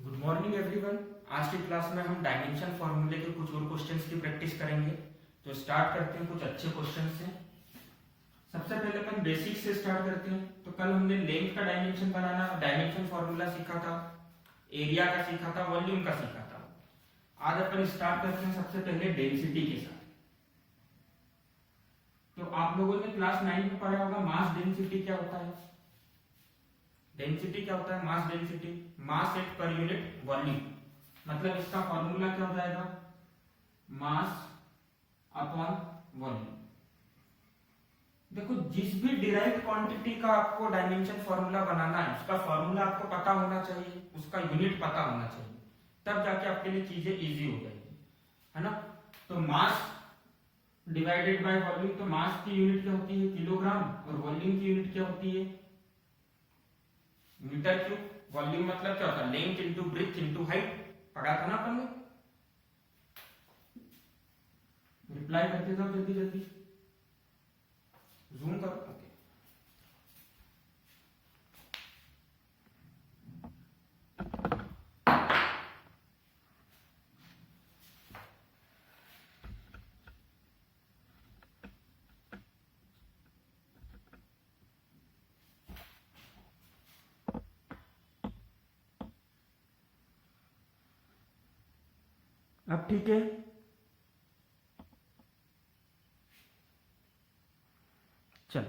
Good morning everyone. आज की class में हम डायमेंशन फॉर्मूले के कुछ और क्वेश्चंस की प्रैक्टिस करेंगे। तो स्टार्ट करते हैं कुछ अच्छे क्वेश्चन से। सबसे पहले अपन बेसिक से स्टार्ट करते हैं। तो कल हमने लेंथ का डायमेंशन बनाना, डायमेंशन फॉर्मूला सीखा था, एरिया का सीखा था, वॉल्यूम का सीखा था। आज अपन स्टार्ट करते हैं सबसे पहले डेंसिटी के साथ। तो आप लोगों ने क्लास 9 में पढ़ा होगा मास डेंसिटी क्या होता है। डेंसिटी क्या होता है? Mass density, mass at per unit volume. मतलब इसका फॉर्मूला क्या हो जाएगा? Mass upon volume. देखो, जिस भी डिराइव्ड क्वांटिटी का आपको डायमेंशन फॉर्मूला बनाना है, उसका फॉर्मूला आपको पता होना चाहिए, उसका यूनिट पता होना चाहिए, तब जाके आपके लिए चीजें इजी हो जाएगी, है ना। तो मास डिवाइडेड बाय वॉल्यूम, तो मास की यूनिट क्या होती है? किलोग्राम, और वॉल्यूम की यूनिट क्या होती है? Metre cube. वॉल्यूम मतलब क्या होता है? Length into breadth into height. पढ़ा था ना अपन ने। रिप्लाई करते जाओ जल्दी जल्दी, जूम करो। ओके, अब ठीक है। चल,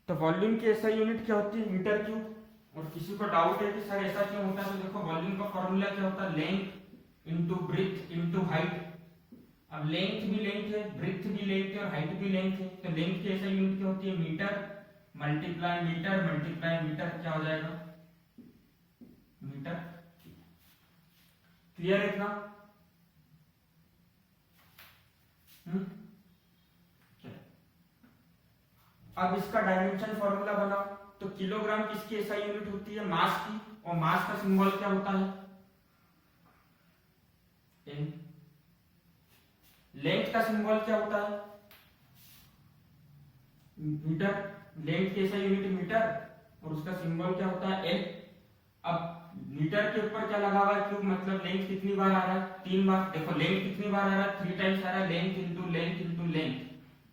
तो वॉल्यूम की ऐसा यूनिट क्या होती है? Metre cube. और किसी को डाउट है कि सर ऐसा क्यों होता है, तो देखो वॉल्यूम का फॉर्मूला क्या होता है? Length into breadth into height. अब लेंथ भी लेंथ है, ब्रेथ भी लेंथ है, और हाइट भी लेंथ है। तो लेंथ की ऐसा यूनिट क्या होती है? मीटर मल्टीप्लाई मीटर क्या हो जाएगा? मीटर। क्लियर है इतना? अब इसका डायमेंशन फॉर्मूला बनाओ। तो किलोग्राम किसकी ऐसा यूनिट होती है? मास की। और मास का सिंबल क्या होता है? एन। लेंथ का सिंबल क्या होता है? मीटर। लेंथ की ऐसा यूनिट मीटर, और उसका सिंबल क्या होता है? एल। अब मीटर के ऊपर क्या लगा हुआ है? क्यूब। मतलब लेंथ कितनी बार आ रहा है? 3 बार। देखो लेंथ कितनी बार आ रहा है? 3 टाइम्स आ रहा है। Length into length into length,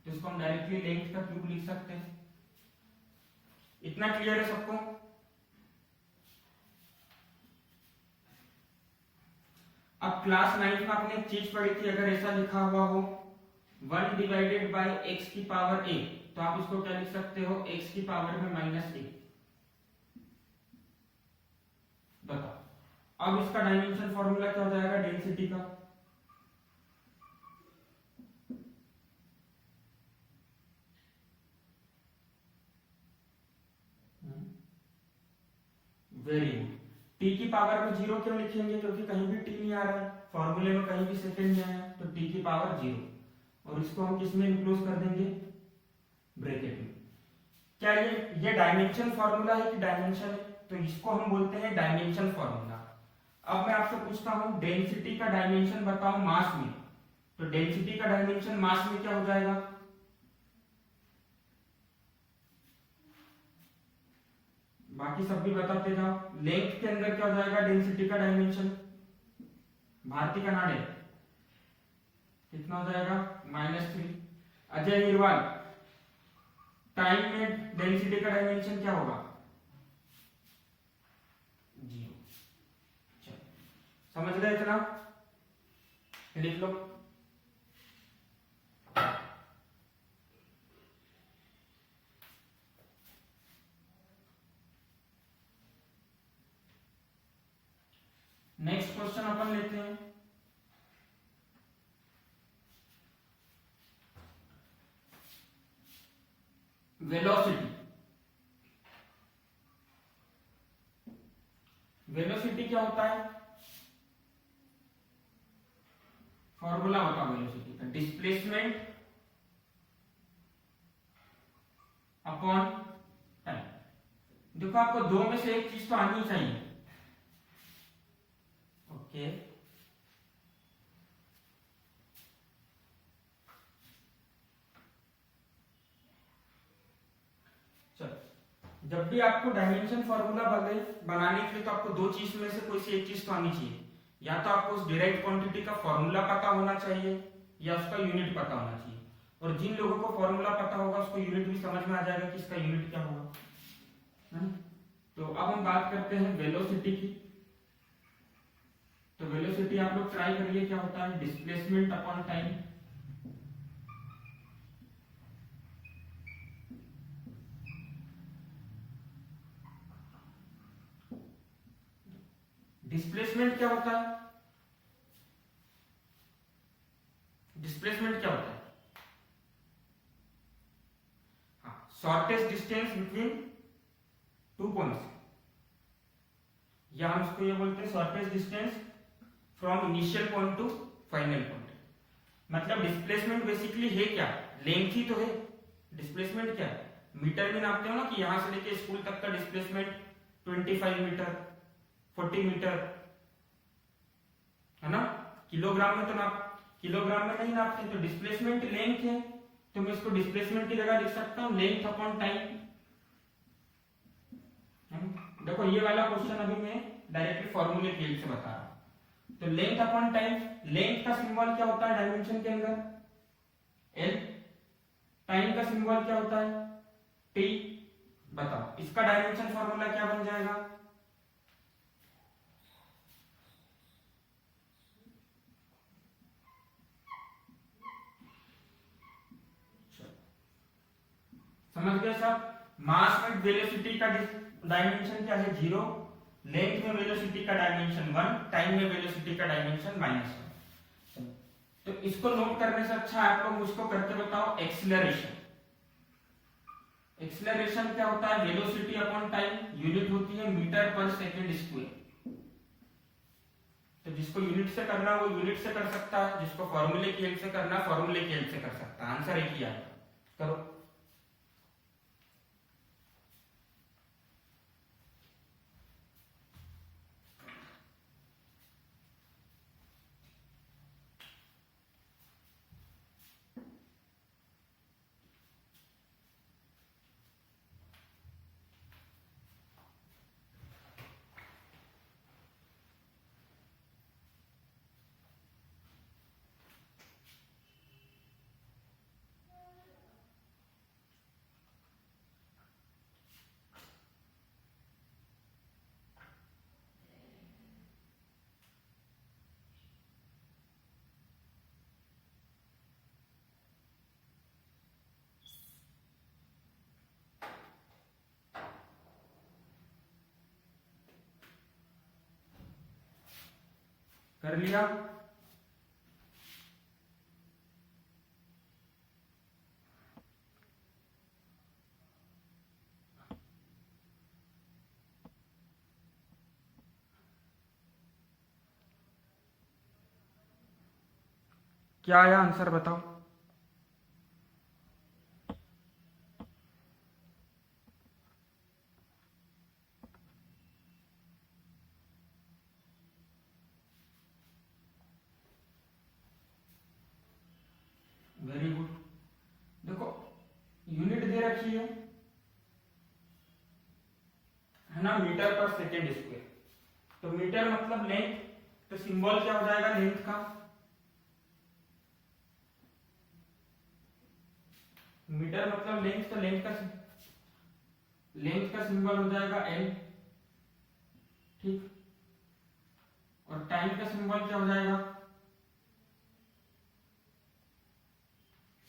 तो इसको हम डायरेक्टली लेंथ का क्यूब लिख सकते हैं। इतना क्लियर है सबको? अब क्लास 9 में आपने एक चीज पढ़ी थी, अगर ऐसा लिखा हुआ हो 1 डिवाइडेड बाय एक्स की पावर ए, तो आप इसको क्या लिख सकते हो? एक्स की पावर में माइनस ए। बताओ, अब इसका डायमेंशन फॉर्मूला क्या हो जाएगा डेंसिटी का? Very good. टी की पावर में 0 क्यों लिखेंगे? क्योंकि कहीं भी टी नहीं आ रहा है, फॉर्मूले में कहीं भी सेकंड नहीं आया, तो टी की पावर 0। और इसको हम किस में इंक्लोज कर देंगे? ब्रैकेट में। क्या ये डायमेंशन फॉर्मूला है कि डायमेंशन है? तो इसको हम बोलते हैं डायमेंशन फॉर्मूला। अब मैं आपसे पूछता हूं डेंसिटी का डायमेंशन बताओ मास में। तो डेंसिटी का डायमेंशन मास में क्या हो जाएगा? बाकी सब भी बताते जाओ। लेंथ के अंदर क्या हो जाएगा डेंसिटी का डायमेंशन? भारती कनाडे कितना हो जाएगा? -3। अजय निर्वाल, टाइम में डेंसिटी का डायमेंशन क्या होगा? 0। समझ गए इतना? लिख लो। नेक्स्ट क्वेश्चन अपन लेते हैं। वेलोसिटी। वेलोसिटी क्या होता है? फॉर्मूला बताओ वेलोसिटी का। Displacement upon time. देखो, आपको दो में से एक चीज तो आनी चाहिए। ओके, चलो जब भी आपको डायमेंशन फॉर्मूला बनाने के लिए तो आपको दो चीज में से कोई सी एक चीज तो आनी चाहिए। या तो आपको उस डिराइव्ड क्वांटिटी का फॉर्मूला पता होना चाहिए या उसका यूनिट पता होना चाहिए। और जिन लोगों को फॉर्मूला पता होगा उसको यूनिट भी समझ में आ जाएगा कि इसका यूनिट क्या होगा, है ना। तो अब हम बात करते हैं वेलोसिटी की। तो वेलोसिटी आप लोग ट्राई करिए क्या होता है, डिस्प्लेसमेंट अपॉन टाइम। डिस्प्लेसमेंट क्या होता है, डिस्प्लेसमेंट क्या होता है, shortest distance between two points, या हम इसको ये बोलते हैं shortest distance from initial point two final point. मतलब डिस्प्लेसमेंट बेसिकली है क्या, लेंथ ही तो है। डिस्प्लेसमेंट क्या है, मीटर में नापते हो ना कि यहां से लेके स्कूल तक का डिस्प्लेसमेंट 25 मीटर 40 मीटर, है ना। किलोग्राम में तो किलोग्राम में नहीं नापते। तो डिस्प्लेसमेंट लेंथ है, तो मैं इसको डिस्प्लेसमेंट की जगह लिख सकता हूं लेंथ अपॉन टाइम। देखो ये वाला क्वेश्चन अभी मैं डायरेक्टली फॉर्मूले की हेल्प से बता रहा हूं। तो लेंथ अपॉन टाइम, लेंथ का सिंबल क्या होता है डायमेंशन के अंदर, एल। टाइम का सिंबल क्या होता है, टी। बताओ इसका डायमेंशन फॉर्मूला क्या बन जाएगा, समझ गए सब। मास में वेलोसिटी का डायमेंशन क्या है, 0। लेंथ में वेलोसिटी का डायमेंशन 1, टाइम में वेलोसिटी का डायमेंशन -1। तो इसको नोट करने से अच्छा आप लोग मुझको करके बताओ एक्सीलरेशन। एक्सीलरेशन क्या होता है, वेलोसिटी अपॉन टाइम, यूनिट होती है मीटर पर सेकंड स्क्वायर। तो जिसको यूनिट से करना वो यूनिट से कर सकता है, जिसको फॉर्मूले की हेल्प से करना फॉर्मूले की हेल्प से कर सकता है। आंसर एक ही आएगा, करो। कर लिया, क्या आया आंसर बताओ। Very good. देखो यूनिट दे रखी है ना, मीटर पर सेकेंड स्क्वायर। तो मीटर मतलब लेंथ, तो सिंबल क्या हो जाएगा लेंथ का, मीटर मतलब लेंथ, तो लेंथ का सिंबल हो जाएगा एल, ठीक। और टाइम का सिंबल क्या हो जाएगा,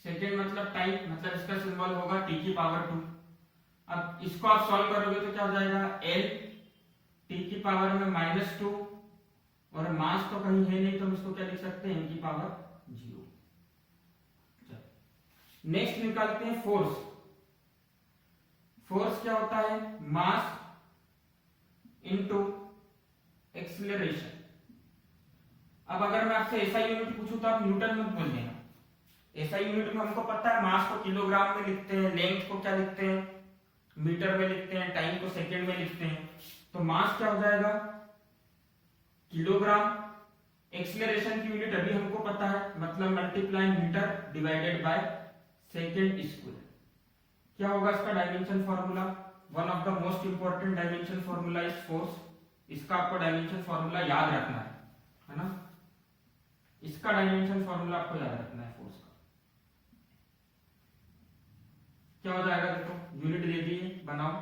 सेकेंड मतलब टाइम, मतलब इसका सिंबल होगा टी की पावर 2। अब इसको आप सॉल्व करोगे तो क्या हो जाएगा, एल टी की पावर में -2, और मास तो कहीं है नहीं तो हम इसको क्या लिख सकते हैं, एन की पावर 0। नेक्स्ट निकालते हैं फोर्स। फोर्स क्या होता है, मास इनटू एक्सीलरेशन। अब अगर मैं आपसे ऐसा यूनिट पूछूं तो आप न्यूटन में बोल देना। ऐसा यूनिट में हमको पता है मास को किलोग्राम में लिखते हैं, लेंथ को क्या लिखते हैं, मीटर में लिखते हैं, टाइम को सेकंड में लिखते हैं। तो मास क्या हो जाएगा, किलोग्राम। एक्सीलरेशन की यूनिट अभी हमको पता है, मतलब multiply metre divided by second square. क्या होगा इसका dimension formula, one of the most important dimension formula is force. इसका आपको डायमेंशन फॉर्मूला याद रखना है ना, इसका डायमेंशन फॉर्मूला आपको याद रखना है फोर्स का। क्या हो जाएगा, देखो यूनिट दे दिए, बनाओ,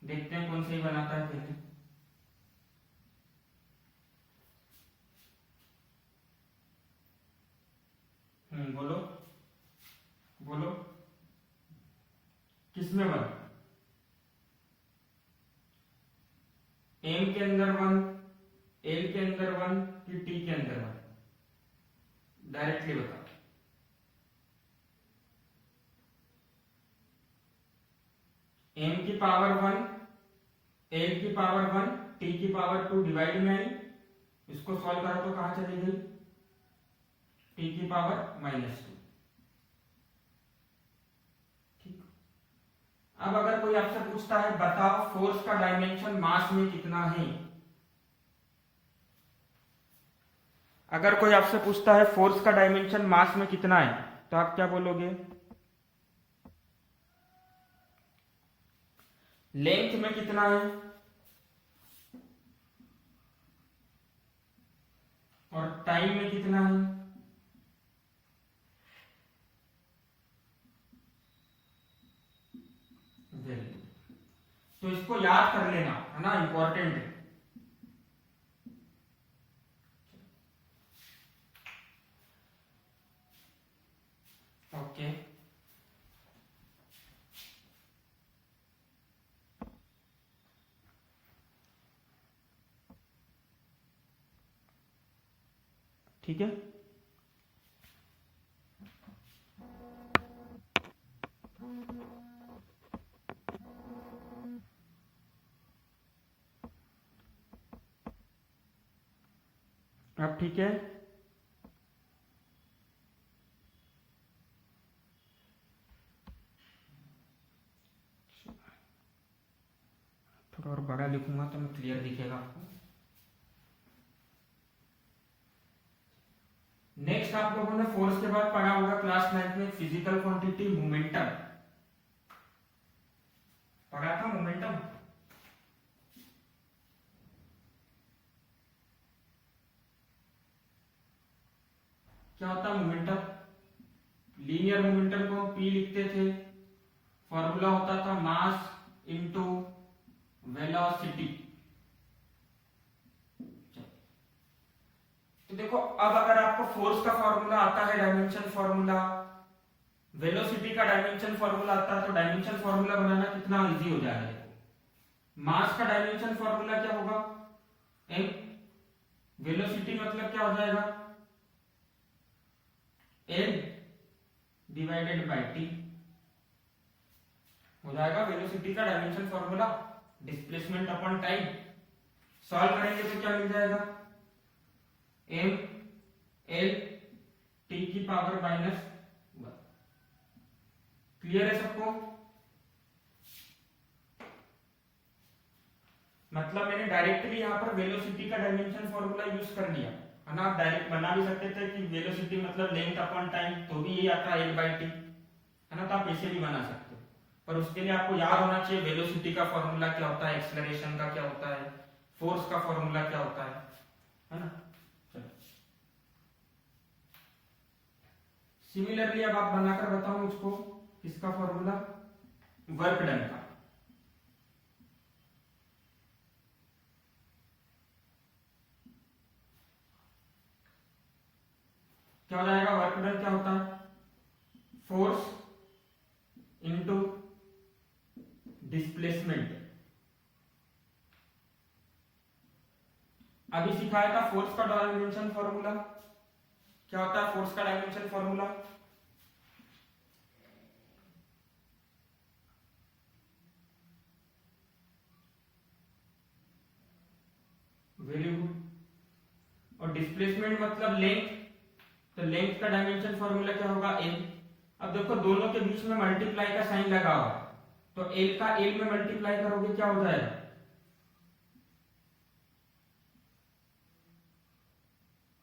देखते हैं कौन सही बनाता है पहले। बोलो बोलो, किसमें वन, एम के अंदर वन, एल के अंदर वन कि टी के अंदर वन, डायरेक्टली बताओ। एम की पावर वन, एल की पावर वन, टी की पावर टू डिवाइड में आई, इसको सॉल्व करो तो कहां चली गई, टी की पावर -2। ठीक, अब अगर कोई आपसे पूछता है बताओ फोर्स का डायमेंशन मास में कितना है, अगर कोई आपसे पूछता है फोर्स का डायमेंशन मास में कितना है, तो आप क्या बोलोगे, लेंथ में कितना है और टाइम में कितना है। तो इसको याद कर लेना है ना, इंपॉर्टेंट है। ओके, ठीक है। अब ठीक है, थोड़ा और बड़ा लिखूंगा तो मैं क्लियर दिखेगा आपको। नेक्स्ट आप लोगों ने फोर्स के बाद पढ़ा होगा क्लास 9 में फिजिकल क्वांटिटी मोमेंटम, पढ़ा था मोमेंटम। क्या होता है मोमेंटम, लीनियर मोमेंटम को P लिखते थे, फॉर्मूला होता था मास इनटू वेलोसिटी। तो देखो अब अगर आपको फोर्स का फॉर्मूला आता है, डायमेंशन फॉर्मूला, वेलोसिटी का डायमेंशन फॉर्मूला आता है, तो डायमेंशन फॉर्मूला बनाना कितना इजी हो जाएगा। देखो मास का डायमेंशन फॉर्मूला क्या होगा, m, वेलोसिटी मतलब क्या हो जाएगा, l डिवाइडेड बाय t हो जाएगा वेलोसिटी का dimension formula, displacement upon time. Solve करेंगे तो क्या मिल जाएगा, m l t की पावर -1। क्लियर है सबको, मतलब मैंने डायरेक्टली यहां पर वेलोसिटी का डायमेंशन फॉर्मूला यूज कर लिया है ना। आप डायरेक्ट बना भी सकते थे कि वेलोसिटी मतलब लेंथ अपॉन टाइम, तो भी ये आता है l/t है ना, तो आप ऐसे भी बना सकते हो। पर उसके लिए आपको याद होना चाहिए वेलोसिटी का फॉर्मूला क्या होता है, एक्सेलरेशन का क्या होता है, फोर्स का फॉर्मूला क्या होता है ना। चलो सिमिलरली अब आप बनाकर बताओ मुझको किसका फॉर्मूला, वर्क डन का। क्या हो जाएगा, वर्क डन क्या होता है, फोर्स इनटू डिस्प्लेसमेंट। अभी सिखाया था फोर्स का डायमेंशन फॉर्मूला, क्या होता है फोर्स का डायमेंशन फॉर्मूला, वेरी गुड। और डिस्प्लेसमेंट मतलब लेंथ, तो लेंथ का डायमेंशन फॉर्मूला क्या होगा, l। अब देखो दोनों के बीच में मल्टीप्लाई का साइन लगा हुआ है, तो l का l में मल्टीप्लाई करोगे क्या हो जाएगा,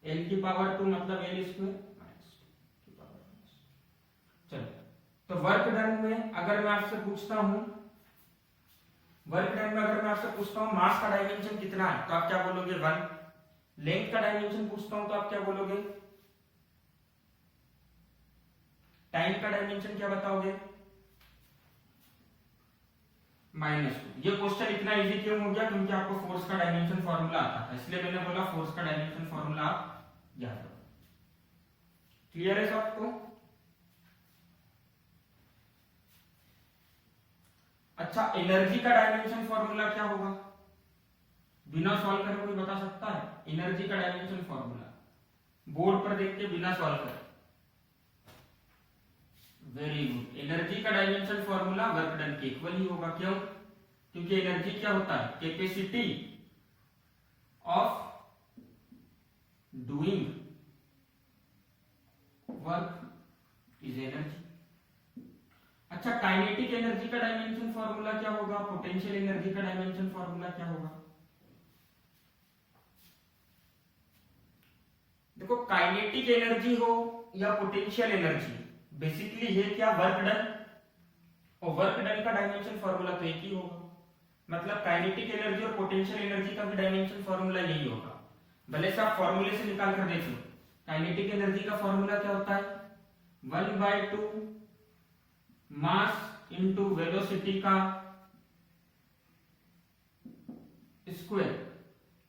l की पावर 2 मतलब l स्क्वायर। चलो तो वर्क डन में अगर मैं आपसे पूछता हूं, मास का डायमेंशन कितना है तो आप क्या बोलोगे 1। लेंथ का डायमेंशन पूछता हूं तो आप क्या बोलोगे, टाइम का डायमेंशन क्या बताओगे, -2। ये क्वेश्चन इतना इजी क्यों हो गया, क्योंकि आपको फोर्स का डायमेंशन फॉर्मूला आता था, इसलिए मैंने बोला फोर्स का डायमेंशन फॉर्मूला आप याद रखो। क्लियर है सबको? अच्छा, एनर्जी का डायमेंशन फॉर्मूला क्या होगा, बिना सॉल्व करे कोई बता सकता है? एनर्जी का डायमेंशन फॉर्मूला बोर्ड पर देख के बिना सॉल्व करे। Very good. एनर्जी का डायमेंशन फॉर्मूला वर्क डन के इक्वल ही होगा। क्यों? क्योंकि एनर्जी क्या होता है, capacity of doing work is energy. अच्छा, काइनेटिक एनर्जी का डायमेंशन फॉर्मूला क्या होगा, पोटेंशियल एनर्जी का डायमेंशन फॉर्मूला क्या होगा? देखो, काइनेटिक एनर्जी हो या पोटेंशियल एनर्जी, बेसिकली है क्या, वर्क डन, और वर्क डन का डायमेंशन फॉर्मूला तो एक ही होगा। मतलब काइनेटिक एनर्जी और पोटेंशियल एनर्जी का भी डायमेंशन फॉर्मूला यही होगा। भले से आप फॉर्मूले से निकाल कर देख लो। काइनेटिक एनर्जी का फॉर्मूला क्या होता है, 1/2 मास इंटू वेलोसिटी का स्क्वायर।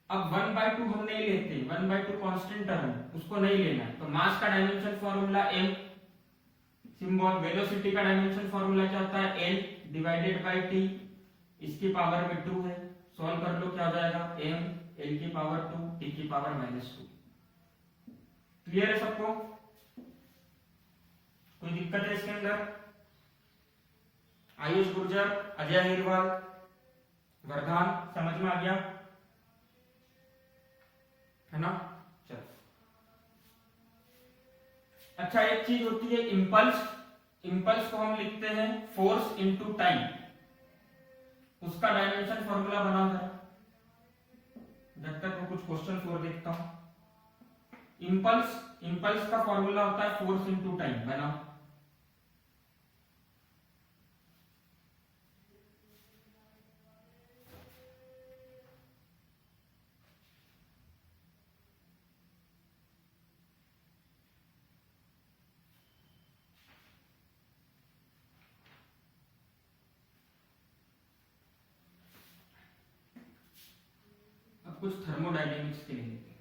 अब 1/2 हम नहीं लेते, 1/2 कांस्टेंट टर्म, उसको नहीं लेना है। तो मास का dimension formula m symbol, velocity का डायमेंशन फॉर्मूला क्या होता है, l डिवाइडेड बाय t, इसकी पावर में 2 है। सॉल्व कर लो, क्या हो जाएगा, m l की पावर 2 t की पावर -2। क्लियर है सबको? कोई दिक्कत है इसके अंदर? आयुष गुर्जर, अजय अहिरवाल, वरदान, समझ में आ गया है ना? चलो, अच्छा, एक चीज होती है इंपल्स। इंपल्स को हम लिखते हैं फोर्स इनटू टाइम। उसका डायमेंशन फॉर्मूला बना है, जब तक मैं कुछ क्वेश्चन और देखता हूं। इंपल्स का फॉर्मूला होता है फोर्स इनटू टाइम। बनाओ। अब कुछ थर्मोडायनेमिक्स के लिए लेते हैं।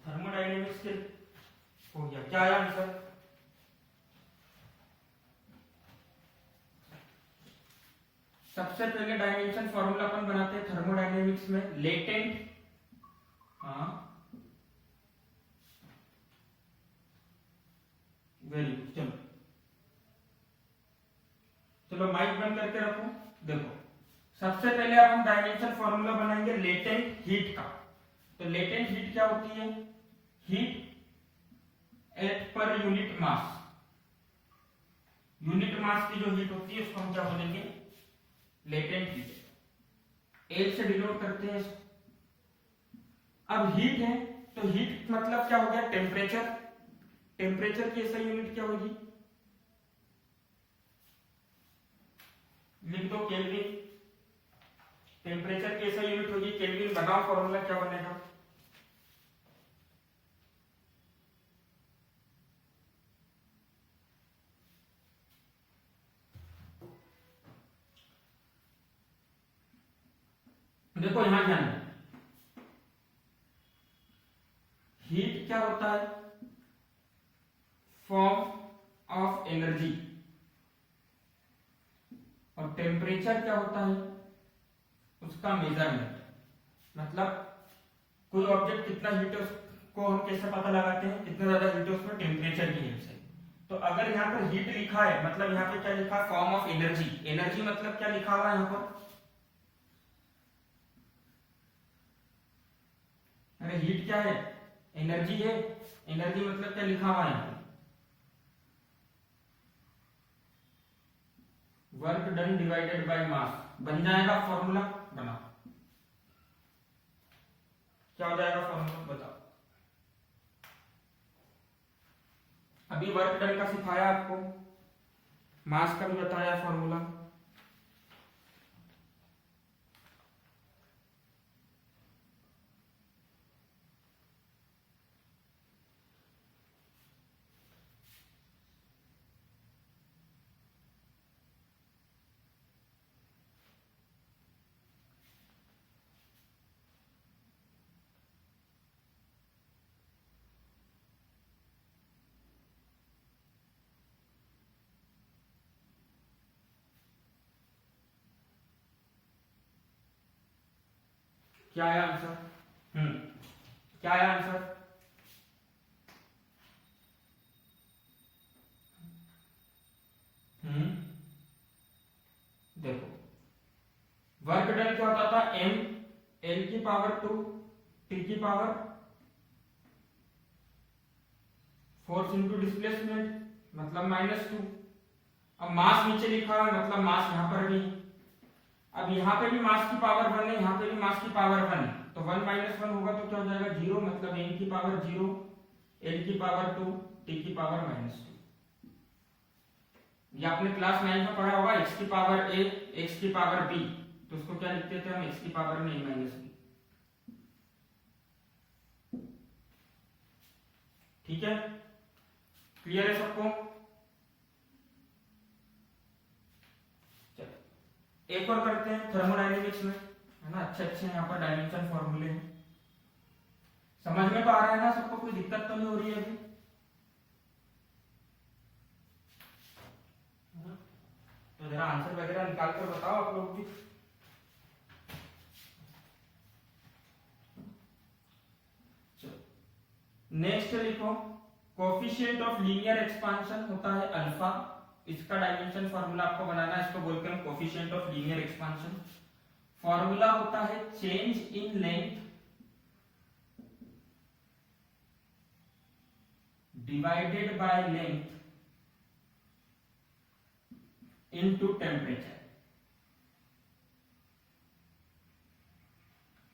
थर्मोडायनेमिक्स के हो गया, क्या आया आंसर? सबसे पहले डायमेंशन फॉर्मूला अपन बनाते हैं थर्मोडायनेमिक्स में, लेटेंट, हाँ वेरी गुड। चलो चलो, माइक बंद करके रखो। देखो, सबसे पहले अब हम डायमेंशन फॉर्मूला बनाएंगे लेटेंट हीट का। तो लेटेंट हीट क्या होती है, heat at per unit mass. Unit mass की जो हीट होती है उसको हम क्या बोलेंगे, लेटेंट हीट। एच से डिनोट करते हैं इसको। अब हीट है तो हीट मतलब क्या हो गया, टेम्परेचर। टेम्परेचर की ऐसा यूनिट क्या होगी, लिख दो केल्विन। टेम्परेचर की ऐसा यूनिट होगी केल्विन। बनाओ फॉर्मूला, क्या बनेगा, देखो यहां ध्यान है, हीट क्या होता है, फॉर्म ऑफ एनर्जी, और टेम्परेचर क्या होता है, उसका मेजरमेंट। मतलब कोई ऑब्जेक्ट कितना हीट है उसको हम कैसे पता लगाते हैं, कितना ज्यादा हीट है उसमें, टेम्परेचर की हेल्प से। तो अगर यहाँ पर हीट लिखा है, मतलब यहाँ पे क्या लिखा है, फॉर्म ऑफ एनर्जी। एनर्जी मतलब क्या लिखा हुआ है यहाँ पर, अरे हीट क्या है, एनर्जी है, एनर्जी मतलब क्या लिखा हुआ है, work done divided by mass, बन जाएगा फॉर्मूला, बनाओ क्या हो जाएगा फॉर्मूला बताओ। अभी वर्क डन का सिखाया आपको, मास का भी बताया फॉर्मूला। क्या है आंसर? क्या है आंसर? देखो वर्क डन क्या होता था, m l की पावर 2 t की पावर फोर्स इंटू डिस्प्लेसमेंट मतलब -2। अब मास नीचे लिखा है मतलब मास यहां पर भी, अब यहाँ पे भी मास की पावर 1 है, यहाँ पे भी मास की पावर 1 है, तो 1 - 1 होगा तो क्या हो जाएगा 0, मतलब m की पावर 0, l की पावर 2, t की पावर -2। ये आपने क्लास 9 में पढ़ा होगा, x की पावर a, x की पावर b, तो उसको क्या लिखते थे हम, x की पावर में a - b। ठीक है, क्लियर है सबको? एक और करते हैं थर्मोडायनेमिक्स में, है ना, अच्छे अच्छे यहाँ पर डायमेंशन फॉर्मूले हैं। समझ में तो आ रहा है ना सबको, कोई दिक्कत तो नहीं हो रही है अभी? तो जरा आंसर वगैरह निकाल कर बताओ आप लोग भी। नेक्स्ट लिखो, कोफिशिएंट ऑफ लीनियर एक्सपांशन होता है अल्फा, इसका डायमेंशन फॉर्मूला आपको बनाना है, इसको बोलते हैं coefficient of linear expansion. Formula होता है change in length divided by length into temperature.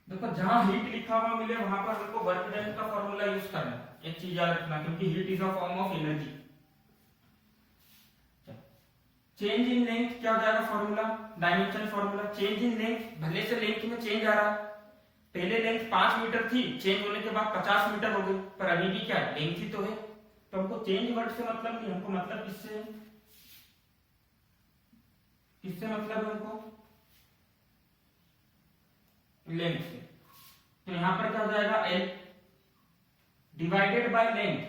देखो जहां हीट लिखा हुआ मिले वहां पर हमको वर्क डन का फॉर्मूला यूज करना है, एक चीज याद रखना, क्योंकि heat is a form of energy. Change in length क्या हो जाएगा formula, dimension formula, change in length, भले से लेंथ में चेंज आ रहा है, पहले लेंथ 5 मीटर थी, चेंज होने के बाद 50 मीटर हो गई, पर अभी भी क्या है, लेंथ ही तो है, तो हमको चेंज वर्ड से मतलब नहीं, हमको मतलब किससे है, किससे मतलब है हमको, लेंथ से। तो यहां पर क्या हो जाएगा l डिवाइडेड बाय लेंथ,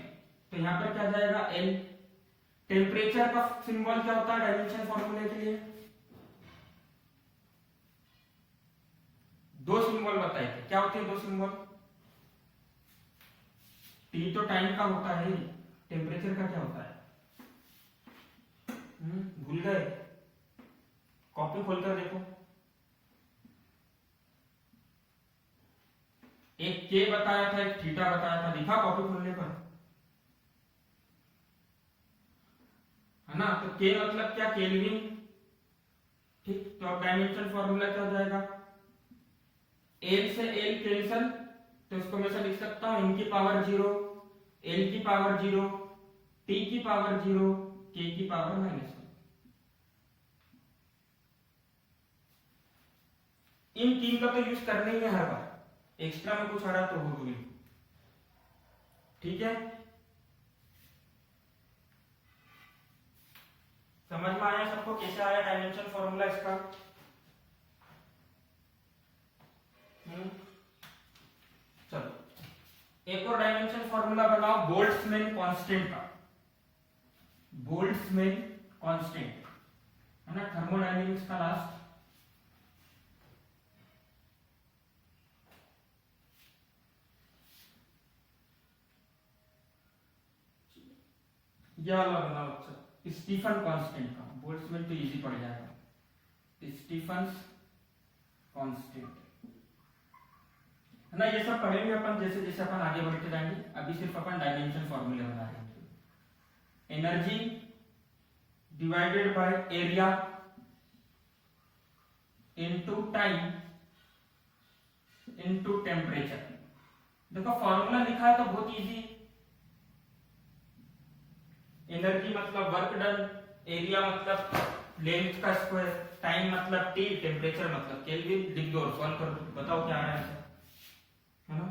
तो यहां पर क्या हो जाएगा l। टेम्परेचर का सिंबल क्या होता है डायमेंशन फॉर्मूले के लिए, दो सिंबल बताए थे, क्या होते हैं दो सिंबल, T तो टाइम का होता है, टेम्परेचर का क्या होता है, भूल गए, कॉपी खोलकर देखो, एक K बताया था, एक थीटा बताया था, दिखा कॉपी खोलने पर, है ना, तो K मतलब क्या, केल्विन। ठीक, तो अब डायमेंशन फॉर्मूला क्या हो जाएगा, L से L कैंसल, तो इसको मैं ऐसा लिख सकता हूं, n की पावर 0, L की पावर 0, T की पावर 0, K की पावर -1। इन तीन का तो यूज करना ही है हर बार, एक्स्ट्रा में कुछ आ रहा तो हो गई। ठीक है, समझ में आया सबको कैसे आया डायमेंशन फॉर्मूला इसका? चलो एक और डायमेंशन फॉर्मूला बनाओ बोल्ट्जमैन कांस्टेंट का, बोल्ट्जमैन कांस्टेंट, है ना, थर्मोडायनेमिक्स का लास्ट। ये वाला बनाओ अच्छा, स्टीफन कांस्टेंट का, बोल्ट्जमैन तो इजी पड़ जाएगा, स्टीफन कांस्टेंट। है ना। ये सब पढ़ेंगे अपन जैसे जैसे अपन आगे बढ़ते जाएंगे। अभी सिर्फ अपन डायमेंशन फॉर्मूले बना रहे हैं। Energy divided by area into time into temperature. देखो फॉर्मूला लिखा है तो बहुत इजी। एनर्जी मतलब वर्क डन, एरिया मतलब लेंथ का स्क्वायर, टाइम मतलब टी, टेम्परेचर मतलब केल्विन। लिख दो और सॉल्व कर दो, बताओ क्या आ रहा है, है ना।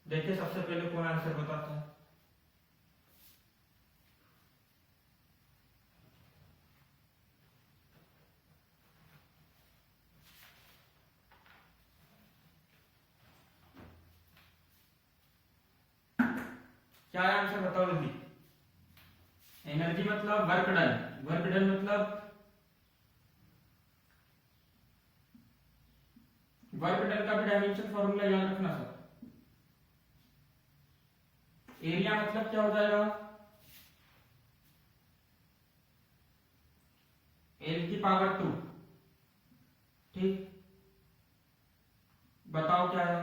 देखिए सबसे पहले कौन आंसर बताता है। क्या है आंसर, बताओ जल्दी। एनर्जी मतलब वर्क डन, वर्क डन मतलब वर्क डन का भी डायमेंशन फॉर्मूला याद रखना सर। एरिया मतलब क्या हो जाएगा, एल की पावर 2। ठीक, बताओ क्या है,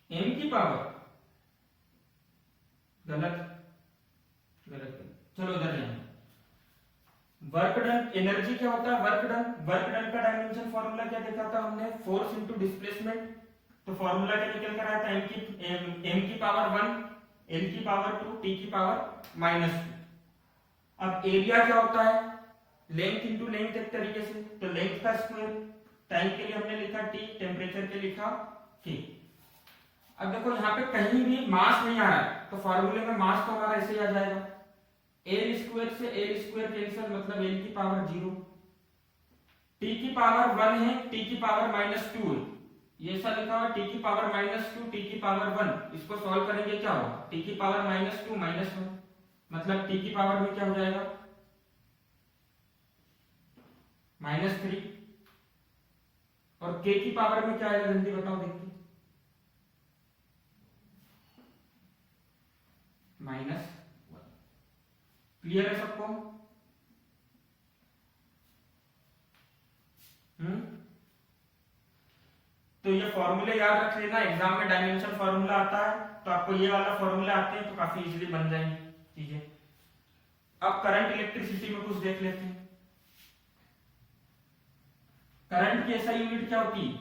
एम की पावर। गलत, गलत। चलो इधर जाएंगे। वर्क डन, एनर्जी क्या होता है, वर्क डन। वर्क डन का डायमेंशन फॉर्मूला क्या देखा था हमने, फोर्स इनटू डिस्प्लेसमेंट। तो फॉर्मूला क्या निकल कर आया था, एम की पावर 1, एल की पावर 2, टी की पावर -2। अब एरिया क्या होता है, लेंथ इनटू लेंथ एक तरीके से, तो लेंथ का स्क्वायर। टाइम के लिए हमने लिखा टी, टेम्परेचर के लिखा के। अब देखो यहाँ पे कहीं भी मास नहीं आ रहा है, तो फॉर्मूले में मास तो हमारा ऐसे ही आ जाएगा, एल स्क्वायर से एल स्क्वायर कैंसिल, मतलब एल की पावर 0। टी की पावर 1 है, टी की पावर -2 है, ये ऐसा लिखा हुआ टी की पावर -2, टी की पावर 1। इसको सॉल्व करेंगे क्या होगा, टी की पावर -2 -1, मतलब टी की पावर में क्या हो जाएगा -3। और के की पावर में क्या आएगा, जल्दी बताओ देखिए, -1। क्लियर है सबको। तो ये फॉर्मूले याद रख लेना, एग्जाम में डायमेंशन फॉर्मूला आता है तो आपको ये वाला फॉर्मूला आते हैं तो काफी इजीली बन जाएंगे चीजें। अब करंट इलेक्ट्रिसिटी में कुछ देख लेते हैं। करंट की ऐसा यूनिट क्या होती है,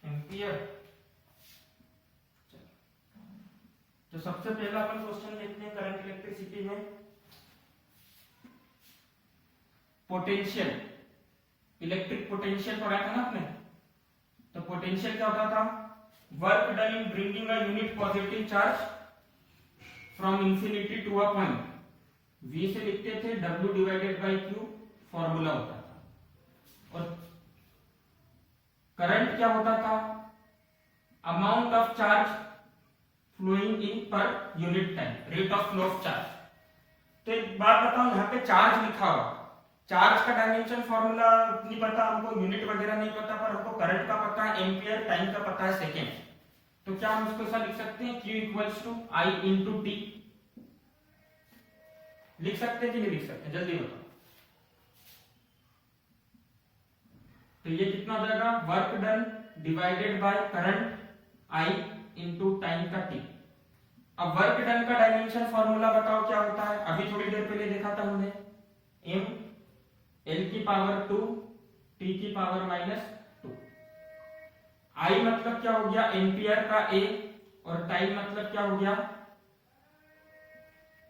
एम्पियर। तो सबसे पहला अपन क्वेश्चन देखते हैं करंट इलेक्ट्रिसिटी में। पोटेंशियल, इलेक्ट्रिक पोटेंशियल पढ़ा था ना आपने। तो पोटेंशियल क्या होता था, work done in bringing a unit positive charge from infinity to a point. V से लिखते थे W divided by Q, formula होता था। और करंट क्या होता था, amount of charge flowing in per unit time, rate of flow of charge. तो एक बात बताऊं, यहाँ पे चार्ज लिखा हुआ, चार्ज का डायमेंशन फॉर्मूला नहीं पता हमको, यूनिट वगैरह नहीं पता, पर हमको करंट का पता है एम्पियर, टाइम का पता है सेकेंड। तो क्या हम इसको ऐसा लिख सकते हैं, Q equals to I into t. लिख सकते हैं कि नहीं लिख सकते, जल्दी बताओ। तो ये कितना हो जाएगा, work done divided by current I into time का टी। अब वर्क डन का डायमेंशन फॉर्मूला बताओ क्या होता है, अभी थोड़ी देर पहले देखा था हमने, m l की पावर 2 t की पावर -2। I मतलब क्या हो गया, एम्पियर का a, और टाइम मतलब क्या हो गया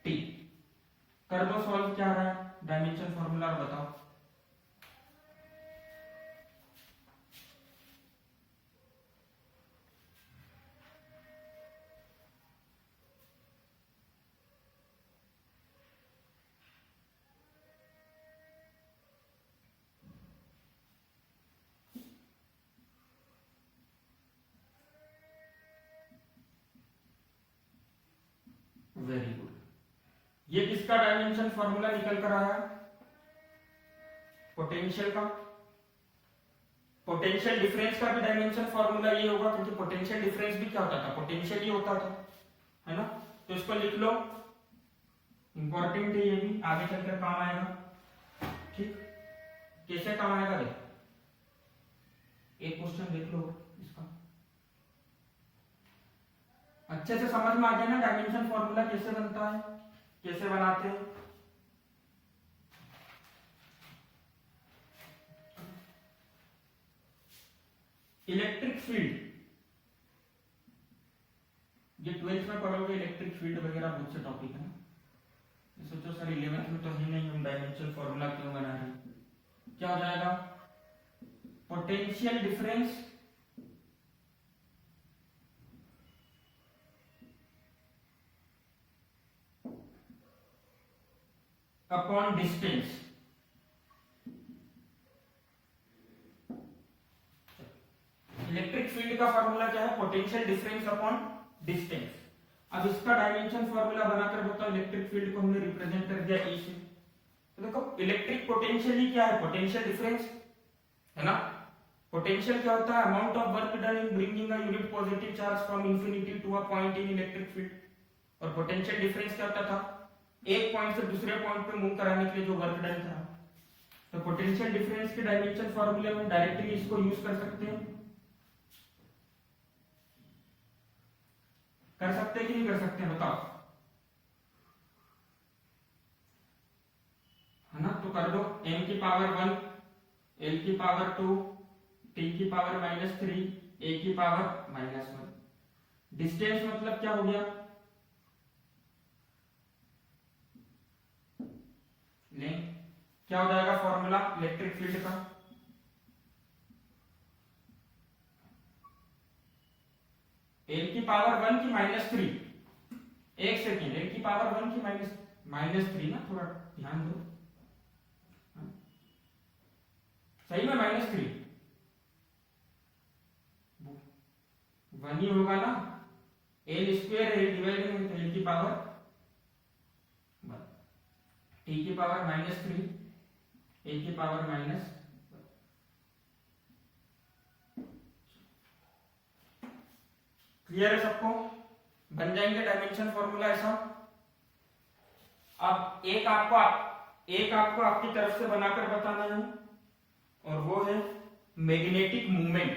t। कर दो सॉल्व, क्या आ रहा है डायमेंशन फॉर्मूला, बताओ। Very good. ये किसका डायमेंशन फॉर्मूला निकल कर आया, पोटेंशियल का। पोटेंशियल डिफरेंस का भी डायमेंशन फॉर्मूला ये होगा, क्योंकि पोटेंशियल डिफरेंस भी क्या होता था, पोटेंशियल ही होता था, है ना। तो इसको लिख लो, इंपॉर्टेंट है ये भी, आगे चलकर काम आएगा। ठीक, कैसे काम आएगा देख, एक क्वेश्चन देख लो इसका, अच्छे से समझ में आ गया ना डायमेंशन फॉर्मूला कैसे बनता है, कैसे बनाते हैं। इलेक्ट्रिक फील्ड, ये 12th में पढ़ोगे, इलेक्ट्रिक फील्ड वगैरह बहुत से टॉपिक है। सोचो सर 11th में तो ही नहीं, हम डायमेंशन फॉर्मूला क्यों बना रहे हैं। क्या हो जाएगा, potential difference upon distance. Electric field का फॉर्मूला क्या है, पोटेंशियल डिफरेंस अपॉन डिस्टेंस। अब इसका डायमेंशन फॉर्मूला बनाकर बताओ, इलेक्ट्रिक फील्ड को हमने रिप्रेजेंट कर दिया E से, तो देखो इलेक्ट्रिक पोटेंशियल ही क्या है, पोटेंशियल डिफरेंस है ना। पोटेंशियल क्या होता है, amount of work done in bringing a unit positive charge from infinity to a point in electric field. और पोटेंशियल डिफरेंस क्या होता था, एक पॉइंट से दूसरे पॉइंट पे मूव कराने के लिए जो वर्क डन था। तो पोटेंशियल डिफरेंस के डायमेंशन फॉर्मूले में डायरेक्टली इसको यूज कर सकते हैं, कर सकते हैं कि नहीं कर सकते हैं बताओ, है ना। तो कर दो, m की पावर 1, l की पावर 2, t की पावर -3, a की पावर -1। डिस्टेंस मतलब क्या हो गया, लेंथ। क्या हो जाएगा फॉर्मूला इलेक्ट्रिक फील्ड का, l की पावर 1 की -3, एक सेकेंड, l की पावर 1 की -3 ना, थोड़ा ध्यान दो, सही में -3 1 ही होगा ना, l स्क्वायर है डिवाइड में, तो l की पावर 1, t की पावर -3, a की पावर -1। क्लियर है सबको, बन जाएंगे डायमेंशन फॉर्मूला ऐसा। अब एक आपको आपकी तरफ से बनाकर बताना है, और वो है मैग्नेटिक मूवमेंट।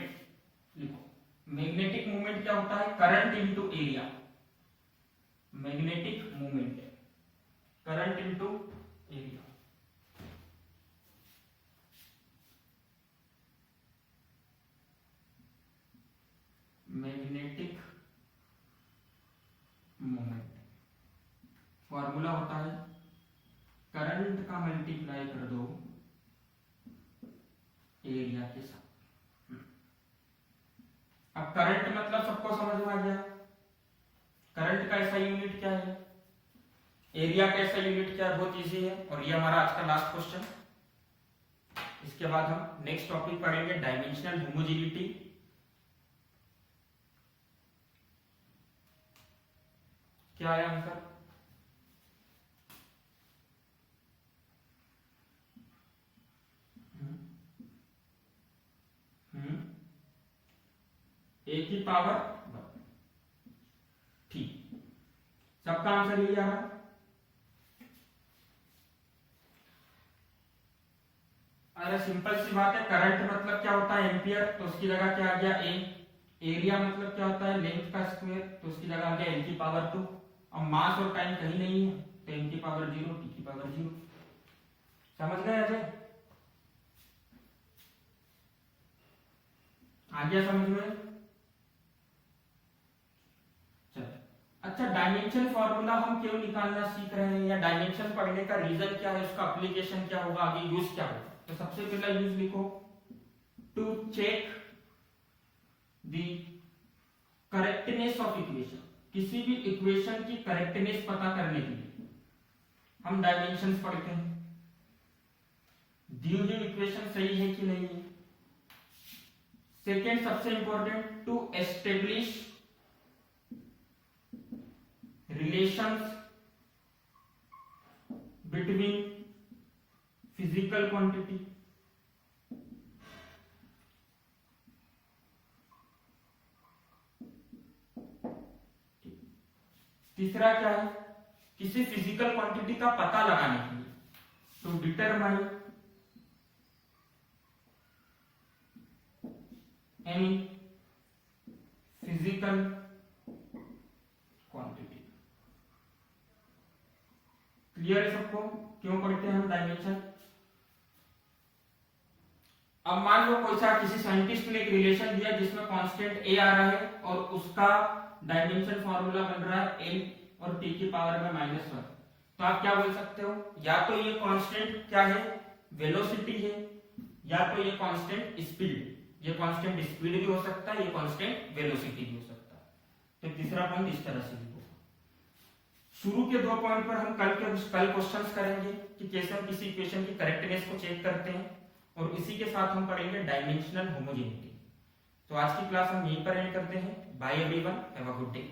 लिखो, मैग्नेटिक मूवमेंट क्या होता है, current into area. Magnetic movement है current into area. Magnetic moment formula होता है करंट का मल्टीप्लाई कर दो एरिया के साथ। अब करंट मतलब सबको समझ में आ गया, करंट का ऐसा यूनिट क्या है, एरिया का ऐसा यूनिट क्या है, बहुत इजी है। और ये हमारा आज का लास्ट क्वेश्चन। इसके बाद हम नेक्स्ट टॉपिक पढ़ेंगे डायमेंशनल होमोजेनिटी। क्या है आंसर, ए की पावर, ठीक, सबका आंसर यही आ रहा। अरे सिंपल सी बात है, करंट मतलब क्या होता है एम्पियर, तो उसकी जगह क्या आ गया ए। एरिया मतलब क्या होता है लेंथ का स्क्वायर, तो उसकी जगह आ गया एल की पावर 2। अब मास और टाइम कहीं नहीं है, तो एम की पावर 0, टी की पावर 0। समझ गए अजय, आ गया समझ में। चलो, अच्छा डायमेंशन फॉर्मूला हम क्यों निकालना सीख रहे हैं, या डायमेंशन पढ़ने का रीजन क्या है, उसका एप्लीकेशन क्या होगा, आगे यूज क्या होगा। तो सबसे पहला यूज लिखो, to check the correctness of equation. किसी भी इक्वेशन की करेक्टनेस पता करने के लिए हम डायमेंशंस पढ़ते हैं, दी हुई इक्वेशन सही है कि नहीं है। सेकेंड सबसे important, to establish relations between physical quantity. तीसरा क्या है, किसी फिजिकल क्वांटिटी का पता लगाने के लिए, to determine any physical quantity. Clear है सबको क्यों पढ़ते हैं हम डायमेंशन? अब मान लो कोई सा किसी साइंटिस्ट ने एक रिलेशन दिया जिसमें कांस्टेंट a आ रहा है और उसका डायमेंशन फॉर्मूला बन रहा है m और t की पावर में -1, तो आप क्या बोल सकते हो, या तो ये कांस्टेंट क्या है, वेलोसिटी है, या तो ये कांस्टेंट स्पीड, ये कांस्टेंट स्पीड भी हो सकता है, ये कांस्टेंट वेलोसिटी भी हो सकता है। तो तीसरा पॉइंट इस तरह से लिखो। शुरू के 2 पॉइंट पर हम कल क्वेश्चंस करेंगे कि कैसे हम किसी इक्वेशन की करेक्टनेस को चेक करते हैं, और इसी के साथ हम पढ़ेंगे डायमेंशनल होमोजेनिटी। तो आज की क्लास हम यहीं पर एंड करते हैं। Bye everyone, have a good day.